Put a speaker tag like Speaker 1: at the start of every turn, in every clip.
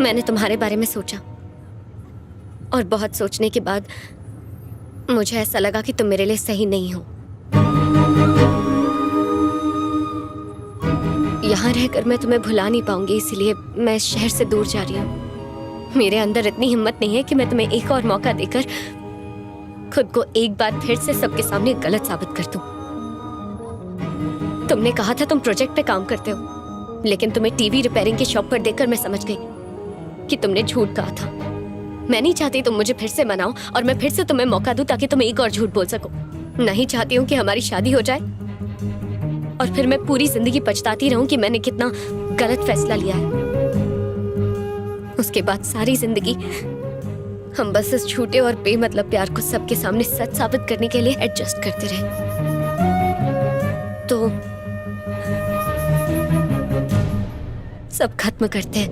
Speaker 1: मैंने तुम्हारे बारे में सोचा और बहुत सोचने के बाद मुझे ऐसा लगा कि तुम मेरे लिए सही नहीं हो। यहाँ रहकर मैं तुम्हें भुला नहीं पाऊंगी, इसीलिए मैं इस शहर से दूर जा रही हूँ। मेरे अंदर इतनी हिम्मत नहीं है कि मैं तुम्हें एक और मौका देकर खुद को एक बार फिर से सबके सामने गलत साबित कर दूं। तुमने कहा था तुम प्रोजेक्ट पे काम करते हो, लेकिन तुम्हें टीवी रिपेयरिंग की शॉप पर देखकर मैं समझ गई कि तुमने झूठ कहा था। मैं नहीं चाहती तुम मुझे फिर से मनाओ और मैं फिर से तुम्हें मौका दूं ताकि तुम एक और झूठ बोल सको। नहीं चाहती हूँ कि हमारी शादी हो जाए और फिर मैं पूरी जिंदगी पछताती रहूं कि मैंने कितना गलत फैसला लिया है। उसके बाद सारी जिंदगी हम बस इस झूठे और बेमतलब प्यार को सबके सामने सच साबित करने के लिए एडजस्ट करते रहे। तो सब खत्म करते हैं।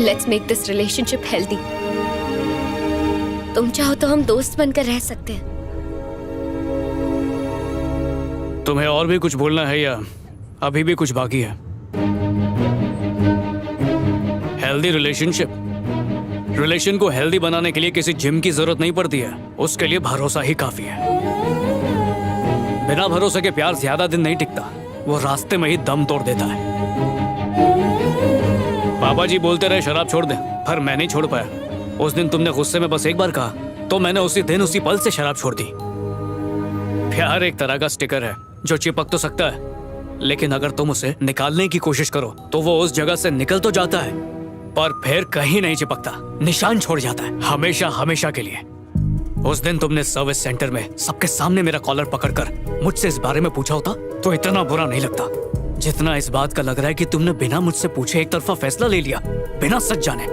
Speaker 1: Let's make this relationship healthy. तुम चाहो तो हम दोस्त बनकर रह सकते हैं।
Speaker 2: तुम्हें और भी कुछ बोलना है या अभी भी कुछ बाकी है? हेल्दी रिलेशन को हेल्दी बनाने के लिए किसी जिम की जरूरत नहीं पड़ती है, उसके लिए भरोसा ही काफी है। बिना भरोसे के प्यार ज्यादा दिन नहीं टिकता, वो रास्ते में ही दम तोड़ देता है। पापा जी बोलते रहे शराब छोड़ दे, पर मैं नहीं छोड़ पाया। उस दिन तुमने गुस्से में बस एक बार कहा तो मैंने उसी दिन उसी पल से शराब छोड़ दी। प्यार एक तरह का स्टिकर है जो चिपक तो सकता है, लेकिन अगर तुम उसे निकालने की कोशिश करो तो वो उस जगह से निकल तो जाता है पर फिर कहीं नहीं चिपकता, निशान छोड़ जाता है हमेशा हमेशा के लिए। उस दिन तुमने सर्विस सेंटर में सबके सामने मेरा कॉलर पकड़कर मुझसे इस बारे में पूछा होता तो इतना बुरा नहीं लगता जितना इस बात का लग रहा है कि तुमने बिना मुझसे पूछे एक तरफा फैसला ले लिया, बिना सच जाने।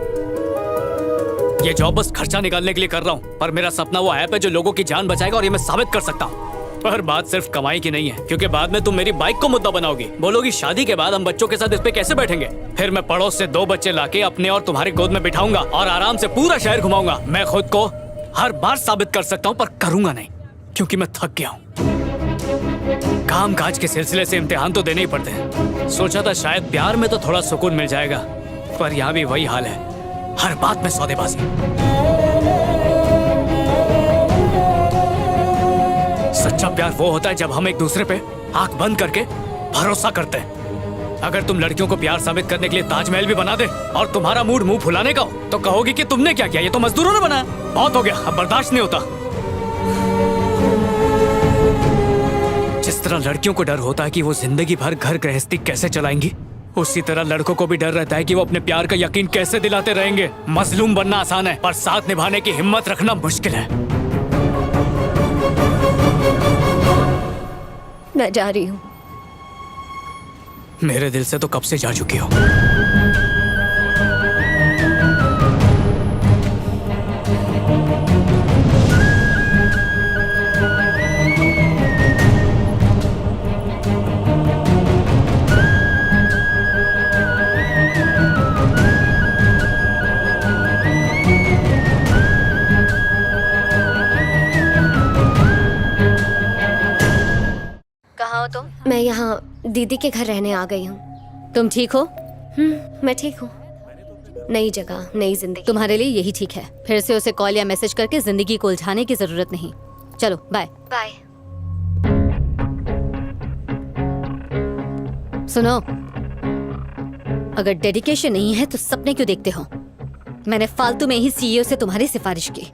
Speaker 2: ये जॉब बस खर्चा निकालने के लिए कर रहा हूँ, पर मेरा सपना वो ऐप है जो लोगों की जान बचाएगा और ये मैं साबित कर सकता हूँ। पर बात सिर्फ कमाई की नहीं है, क्योंकि बाद में तुम मेरी बाइक को मुद्दा बनाओगी, बोलोगी शादी के बाद हम बच्चों के साथ इस पे कैसे बैठेंगे। फिर मैं पड़ोस से 2 बच्चे लाके अपने और तुम्हारी गोद में बिठाऊंगा और आराम से पूरा शहर घुमाऊंगा। मैं खुद को हर बार साबित कर सकता हूँ पर करूंगा नहीं, क्योंकि मैं थक गया हूँ। काम काज के सिलसिले से इम्तिहान तो देने ही पड़ते हैं। सोचा था शायद प्यार में तो थोड़ा सुकून मिल जाएगा, पर यहाँ भी वही हाल है, हर बात में सौदेबाजी। सच्चा प्यार वो होता है जब हम एक दूसरे पे आंख बंद करके भरोसा करते हैं। अगर तुम लड़कियों को प्यार साबित करने के लिए ताजमहल भी बना दे और तुम्हारा मूड मुंह फुलाने का हो तो कहोगी कि तुमने क्या किया, ये तो मजदूरों ने बनाया। बहुत हो गया, अब बर्दाश्त नहीं होता। जिस तरह लड़कियों को डर होता है कि वो जिंदगी भर घर गृहस्थी कैसे चलाएंगी, उसी तरह लड़कों को भी डर रहता है कि वो अपने प्यार का यकीन कैसे दिलाते रहेंगे। मजलूम बनना आसान है, पर साथ निभाने की हिम्मत रखना मुश्किल है।
Speaker 1: मैं जा रही हूँ।
Speaker 2: मेरे दिल से तो कब से जा चुकी हो।
Speaker 1: कहाँ हो तुम? मैं यहाँ दीदी के घर रहने आ गई हूँ।
Speaker 3: तुम ठीक हो?
Speaker 1: मैं ठीक हूँ। नई जगह, नई जिंदगी।
Speaker 3: तुम्हारे लिए यही ठीक है। फिर से उसे कॉल या मैसेज करके जिंदगी को उलझाने की जरूरत नहीं। चलो बाय।
Speaker 1: बाय।
Speaker 3: सुनो, अगर डेडिकेशन नहीं है तो सपने क्यों देखते हो? मैंने फालतू में ही सीईओ से तुम्हारी सिफारिश की।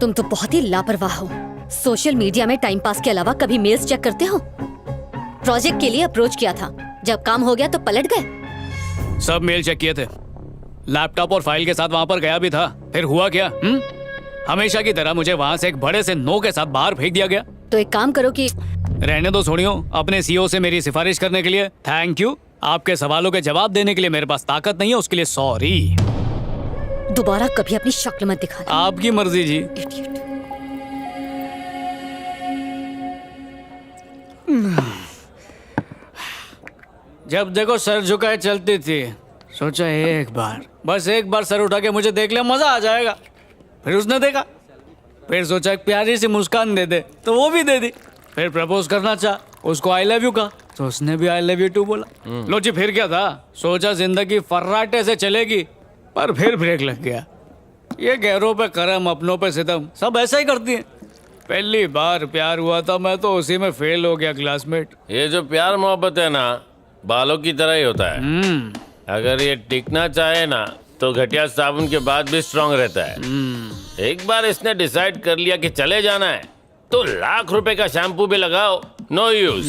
Speaker 3: तुम तो बहुत ही लापरवाह हो। सोशल मीडिया में टाइम पास के अलावा कभी मेल्स चेक करते हो? प्रोजेक्ट के लिए अप्रोच किया था, जब काम हो गया तो पलट गए।
Speaker 2: सब मेल चेक किए थे, लैपटॉप और फाइल के साथ वहां पर गया भी था। फिर हुआ क्या? हमेशा की तरह मुझे वहां से एक बड़े से नो के साथ बाहर फेंक दिया गया।
Speaker 3: तो एक काम करो कि
Speaker 2: रहने दो छोड़ियो, अपने सीईओ से मेरी सिफारिश करने के लिए थैंक यू। आपके सवालों के जवाब देने के लिए मेरे पास ताकत नहीं है, उसके लिए सॉरी।
Speaker 3: दोबारा कभी अपनी शक्ल मत दिखाना।
Speaker 2: आपकी मर्जी जी। जब देखो सर झुकाए चलती थी, सोचा एक बार, बस एक बार सर उठा के मुझे देख ले, मजा आ जाएगा। फिर उसने देखा फिर सोचा एक प्यारी सी मुस्कान दे दे, तो वो भी दे दी। फिर प्रपोज करना चाहा, उसको आई लव यू कहा, तो उसने भी आई लव यू टू बोला। लो जी, फिर क्या था, सोचा जिंदगी फर्राटे से चलेगी, पर फिर ब्रेक लग गया। ये गैरों पे करम, अपनों पे सितम, सब ऐसा ही करती हैं। पहली बार प्यार हुआ था, मैं तो उसी में फेल हो गया क्लासमेट।
Speaker 4: ये जो प्यार मोहब्बत है ना, बालों की तरह ही होता है। अगर ये टिकना चाहे ना, तो घटिया साबुन के बाद भी स्ट्रांग रहता है। एक बार इसने डिसाइड कर लिया कि चले जाना है, तो लाख रुपए का शैम्पू भी लगाओ, नो यूज।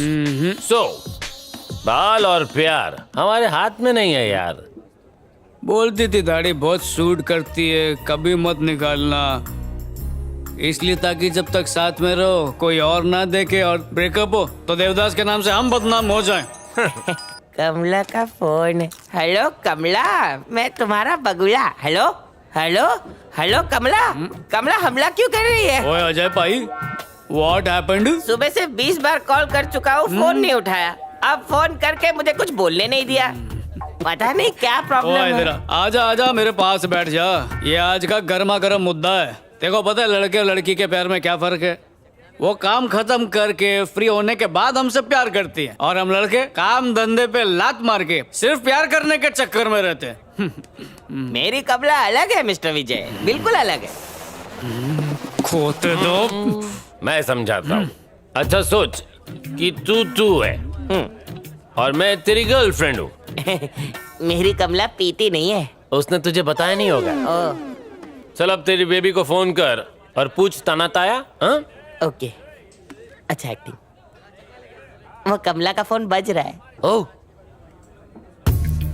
Speaker 4: सो बाल और प्यार हमारे हाथ में नहीं है यार।
Speaker 2: बोलती थी दाढ़ी बहुत सूट करती है, कभी मत निकालना, इसलिए ताकि जब तक साथ में रहो कोई और ना देखे और ब्रेकअप हो तो देवदास के नाम से हम बदनाम हो जाएं।
Speaker 5: कमला का फोन। हेलो कमला, मैं तुम्हारा बगुला। हेलो हेलो हेलो कमला। कमला हमला क्यों कर रही है?
Speaker 2: ओए अजय भाई, व्हाट हैपेंड?
Speaker 5: सुबह से 20 बार कॉल कर चुका हूँ, फोन नहीं उठाया। अब फोन करके मुझे कुछ बोलने नहीं दिया। पता नहीं क्या प्रॉब्लम है।
Speaker 2: आजा आजा मेरे पास बैठ जा, ये आज का गर्मा गर्म मुद्दा है। देखो पता है लड़के और लड़की के प्यार में क्या फर्क है? वो काम खत्म करके फ्री होने के बाद हमसे प्यार करती है, और हम लड़के काम धंधे पे लात मार के सिर्फ प्यार करने के चक्कर में रहते हैं।
Speaker 5: मेरी कमला अलग है मिस्टर विजय, बिल्कुल अलग है।
Speaker 2: खोते दो।
Speaker 4: मैं समझाता हूँ। अच्छा सोच कि तू है और मैं तेरी गर्लफ्रेंड हूँ।
Speaker 5: मेरी कमला पीती नहीं है।
Speaker 4: उसने तुझे बताया नहीं होगा। चल अब तेरी बेबी को फोन कर और पूछ ताना ताया। हाँ?
Speaker 5: ओके, अच्छा एक्टिंग। वो कमला का फोन बज रहा है।
Speaker 4: ओह,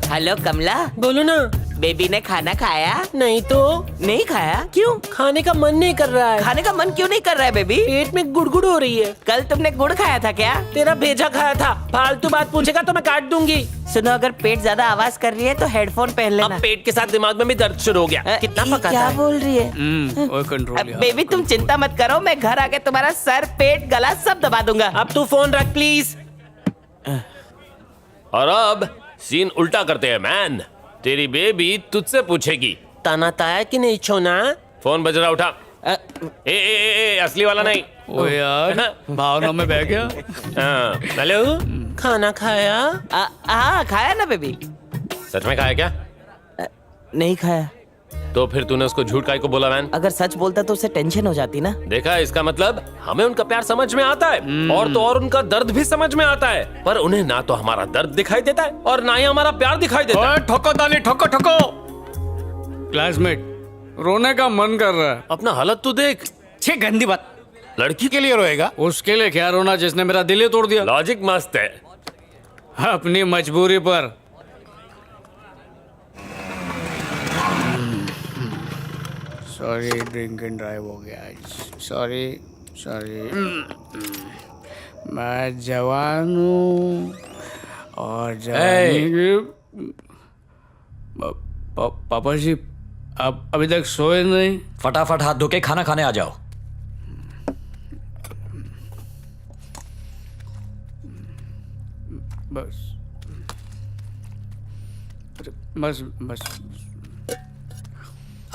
Speaker 5: हेलो कमला,
Speaker 4: बोलो ना।
Speaker 5: बेबी ने खाना खाया?
Speaker 4: नहीं तो
Speaker 5: नहीं खाया? क्यों?
Speaker 4: खाने का मन नहीं कर रहा है।
Speaker 5: खाने का मन क्यों नहीं कर रहा है बेबी?
Speaker 4: पेट में गुड़गुड़ हो रही है।
Speaker 5: कल तुमने गुड़ खाया था क्या?
Speaker 4: तेरा भेजा खाया था। फालतू बात पूछेगा तो मैं काट दूंगी।
Speaker 5: सुनो, अगर पेट ज्यादा आवाज कर रही है तो हेडफोन पहन लेना।
Speaker 4: अब पेट के साथ दिमाग में भी दर्द शुरू हो गया। कितना
Speaker 5: ये
Speaker 4: पका
Speaker 5: क्या
Speaker 4: है?
Speaker 5: बोल रही है?
Speaker 2: कंट्रोल।
Speaker 5: बेबी तुम चिंता मत करो, मैं घर आके तुम्हारा सर, पेट, गला सब दबा दूंगा।
Speaker 4: अब तू फोन रख प्लीज। और अब सीन उल्टा करते हैं मैन। तेरी बेबी तुझसे पूछेगी ताना ताया कि नहीं छोना। फोन बज रहा, उठा। ए असली वाला नहीं।
Speaker 2: ओ यार, भावना में बह गया।
Speaker 4: हाँ, हेलो, खाना खाया?
Speaker 5: हाँ खाया ना बेबी।
Speaker 4: सच में खाया क्या?
Speaker 5: नहीं खाया।
Speaker 4: तो फिर तूने उसको झूठ काहे को बोला मैन?
Speaker 5: अगर सच बोलता तो उसे टेंशन हो जाती ना।
Speaker 4: देखा, इसका मतलब हमें उनका प्यार समझ में आता है, और तो और उनका दर्द भी समझ में आता है, पर उन्हें ना तो हमारा दर्द दिखाई देता है और ना ही हमारा प्यार दिखाई देता है।
Speaker 2: ठोको ताली, ठोको ठोको। क्लासमेट, रोने का मन कर रहा है।
Speaker 4: अपना हालत तो देख।
Speaker 2: छे गंदी बात।
Speaker 4: लड़की के लिए रोएगा?
Speaker 2: उसके लिए क्या रोना जिसने मेरा दिल ही तोड़ दिया।
Speaker 4: लॉजिक मस्त है।
Speaker 2: अपनी मजबूरी पर। सॉरी, ड्रिंक एंड ड्राइव हो गया आज। सॉरी। मैं जवान हूँ और जवानी की। पापा जी, आप अभी तक सोए नहीं?
Speaker 6: फटाफट हाथ धो के खाना खाने आ जाओ।
Speaker 2: बस बस बस।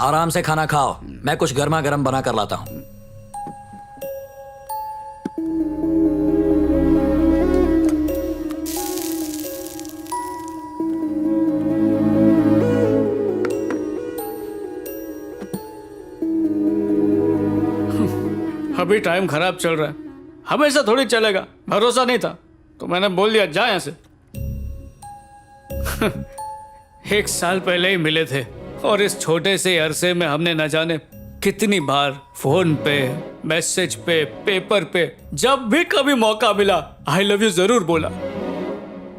Speaker 6: आराम से खाना खाओ, मैं कुछ गर्मा गर्म बना कर लाता हूं।
Speaker 2: अभी टाइम खराब चल रहा है, हमेशा थोड़ी चलेगा। भरोसा नहीं था तो मैंने बोल दिया जा यहां से। 1 साल पहले ही मिले थे और इस छोटे से अरसे में हमने न जाने कितनी बार फोन पे, मैसेज पे, पेपर पे, जब भी कभी मौका मिला आई लव यू जरूर बोला।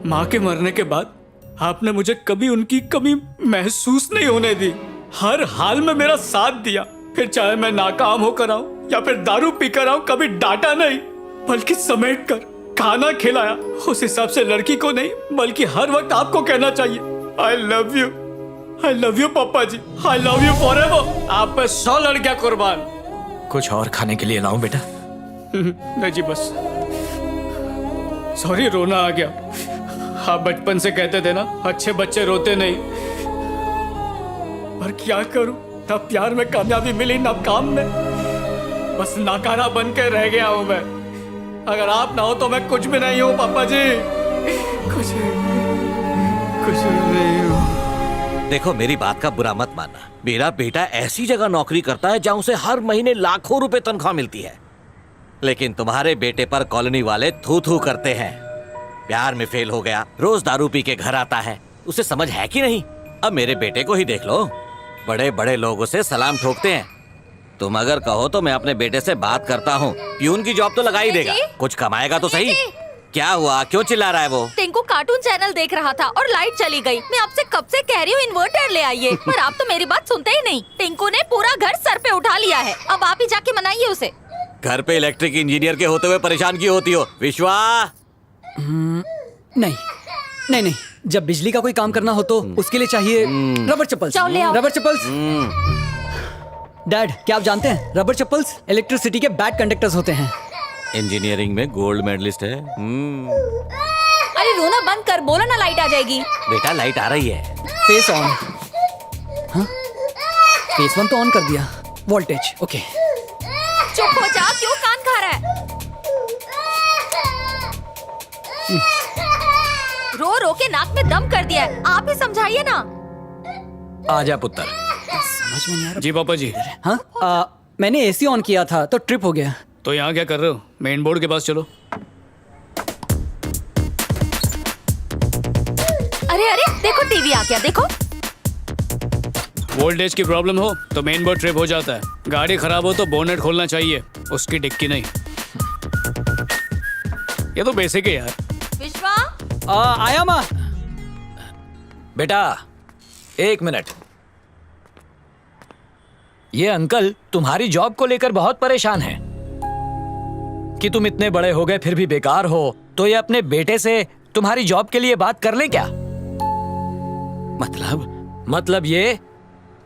Speaker 2: माँ के मरने के बाद आपने मुझे कभी उनकी कमी महसूस नहीं होने दी। हर हाल में मेरा साथ दिया, फिर चाहे मैं नाकाम होकर आऊं या फिर दारू पीकर आऊं, कभी डांटा नहीं बल्कि समेट कर खाना खिलाया। उस हिसाब से लड़की को नहीं बल्कि हर वक्त आपको कहना चाहिए I love you. I love you पापा जी, आई लव यू फॉरएवर। आप पे 100 लड़कियां कुर्बान।
Speaker 6: कुछ और खाने के लिए लाऊं बेटा?
Speaker 2: नहीं जी बस। सॉरी, रोना आ गया। आप बचपन से कहते थे ना, अच्छे बच्चे रोते नहीं। पर क्या करूं, ना प्यार में कामयाबी मिली ना काम में। बस नकारा बन के रह गया हूं मैं। अगर आप ना हो तो मैं कुछ भी नहीं हूं पापा जी, कुछ भी नहीं हूं।
Speaker 7: देखो मेरी बात का बुरा मत मानना, मेरा बेटा ऐसी जगह नौकरी करता है जहां उसे हर महीने लाखों रुपए तनख्वाह मिलती है, लेकिन तुम्हारे बेटे पर कॉलोनी वाले थू थू करते हैं। प्यार में फेल हो गया, रोज दारू पी के घर आता है, उसे समझ है कि नहीं? अब मेरे बेटे को ही देख लो, बड़े बड़े लोगों से सलाम ठोकते हैं। तुम अगर कहो तो मैं अपने बेटे से बात करता हूँ, प्यून की जॉब तो लगा ही देगा, कुछ कमाएगा तो सही। क्या हुआ, क्यों चिल्ला रहा है वो?
Speaker 8: टिंकू कार्टून चैनल देख रहा था और लाइट चली गई। मैं आपसे कब से कह रही हूँ इन्वर्टर ले आइए, पर आप तो मेरी बात सुनते ही नहीं। टिंकू ने पूरा घर सर पे उठा लिया है, अब आप ही जाके मनाइए उसे।
Speaker 7: घर पे इलेक्ट्रिक इंजीनियर के होते हुए परेशान क्यों होती हो विश्वा?
Speaker 9: नहीं नहीं नहीं, जब बिजली का कोई काम करना हो तो उसके लिए चाहिए रबर चप्पल्स।
Speaker 8: जाओ ले आओ।
Speaker 9: रबर चप्पल्स। डैड, क्या आप जानते हैं रबर चप्पल्स इलेक्ट्रिसिटी के बैड कंडक्टर्स होते हैं।
Speaker 7: इंजीनियरिंग में गोल्ड मेडलिस्ट है।
Speaker 8: अरे रोना बंद कर, बोलो ना लाइट आ जाएगी।
Speaker 7: बेटा लाइट आ रही है।
Speaker 9: Face on. हाँ? फेस वन तो ऑन कर दिया। Voltage okay.
Speaker 8: चुप हो जा, क्यों कान खा रहा है? रो रो के नाक में दम कर दिया है, आप ही समझाइए ना।
Speaker 6: आजा पुत्र।
Speaker 9: समझ में नहीं आ रहा।
Speaker 2: जी पापा जी।
Speaker 9: हाँ, मैंने एसी ऑन किया था तो ट्रिप हो गया।
Speaker 2: तो यहाँ क्या कर रहे हो? मेन बोर्ड के पास चलो।
Speaker 8: अरे अरे देखो, टीवी आ गया, देखो।
Speaker 2: वोल्टेज की प्रॉब्लम हो तो मेन बोर्ड ट्रिप हो जाता है, गाड़ी खराब हो तो बोनेट खोलना चाहिए, उसकी डिक्की नहीं। ये तो बेसिक है यार।
Speaker 8: विश्वा,
Speaker 9: आया माँ।
Speaker 6: बेटा 1 मिनट। ये अंकल तुम्हारी जॉब को लेकर बहुत परेशान हैं कि तुम इतने बड़े हो गए फिर भी बेकार हो, तो ये अपने बेटे से तुम्हारी जॉब के लिए बात कर लें क्या? मतलब ये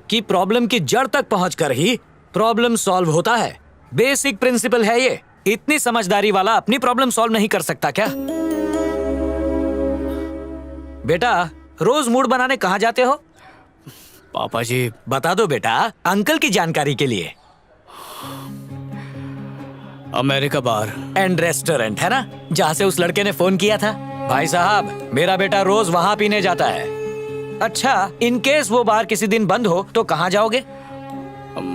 Speaker 6: कि प्रॉब्लम की जड़ तक पहुंचकर ही प्रॉब्लम सॉल्व होता है। बेसिक प्रिंसिपल है ये। इतनी समझदारी वाला अपनी प्रॉब्लम सॉल्व नहीं कर सकता क्या? बेटा रोज मूड बनाने कहाँ जाते हो?
Speaker 2: पापा जी
Speaker 6: बता दो बेटा, अंकल की जानकारी के लिए।
Speaker 2: अमेरिका बार
Speaker 6: एंड रेस्टोरेंट है ना, जहाँ से उस लड़के ने फोन किया था। भाई साहब, मेरा बेटा रोज वहाँ पीने जाता है। अच्छा, इन केस वो बार किसी दिन बंद हो तो कहाँ जाओगे?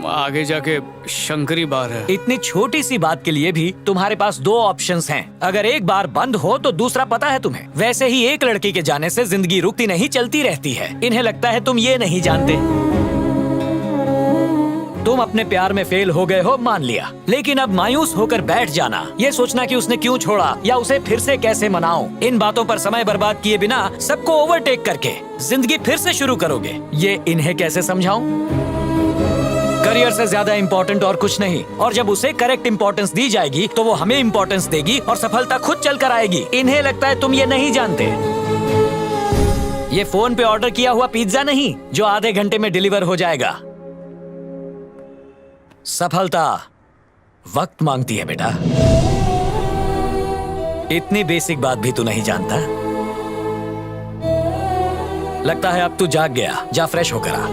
Speaker 2: आगे जाके शंकरी बार है।
Speaker 6: इतनी छोटी सी बात के लिए भी तुम्हारे पास 2 ऑप्शंस हैं। अगर एक बार बंद हो तो दूसरा पता है तुम्हें। वैसे ही एक लड़की के जाने से जिंदगी रुकती नहीं, चलती रहती है। इन्हें लगता है तुम ये नहीं जानते। तुम अपने प्यार में फेल हो गए हो, मान लिया, लेकिन अब मायूस होकर बैठ जाना, ये सोचना कि उसने क्यों छोड़ा या उसे फिर से कैसे मनाऊं, इन बातों पर समय बर्बाद किए बिना सबको ओवरटेक करके जिंदगी फिर से शुरू करोगे, ये इन्हें कैसे समझाऊं? करियर से ज्यादा इंपॉर्टेंट और कुछ नहीं, और जब उसे करेक्ट इंपॉर्टेंस दी जाएगी तो वो हमें इंपॉर्टेंस देगी और सफलता खुद चल कर आएगी। इन्हें लगता है तुम ये नहीं जानते। ये फोन पे ऑर्डर किया हुआ पिज्जा नहीं जो आधे घंटे में डिलीवर हो जाएगा। सफलता वक्त मांगती है बेटा। इतनी बेसिक बात भी तू नहीं जानता। लगता है अब तू जाग गया, जा फ्रेश होकर आ।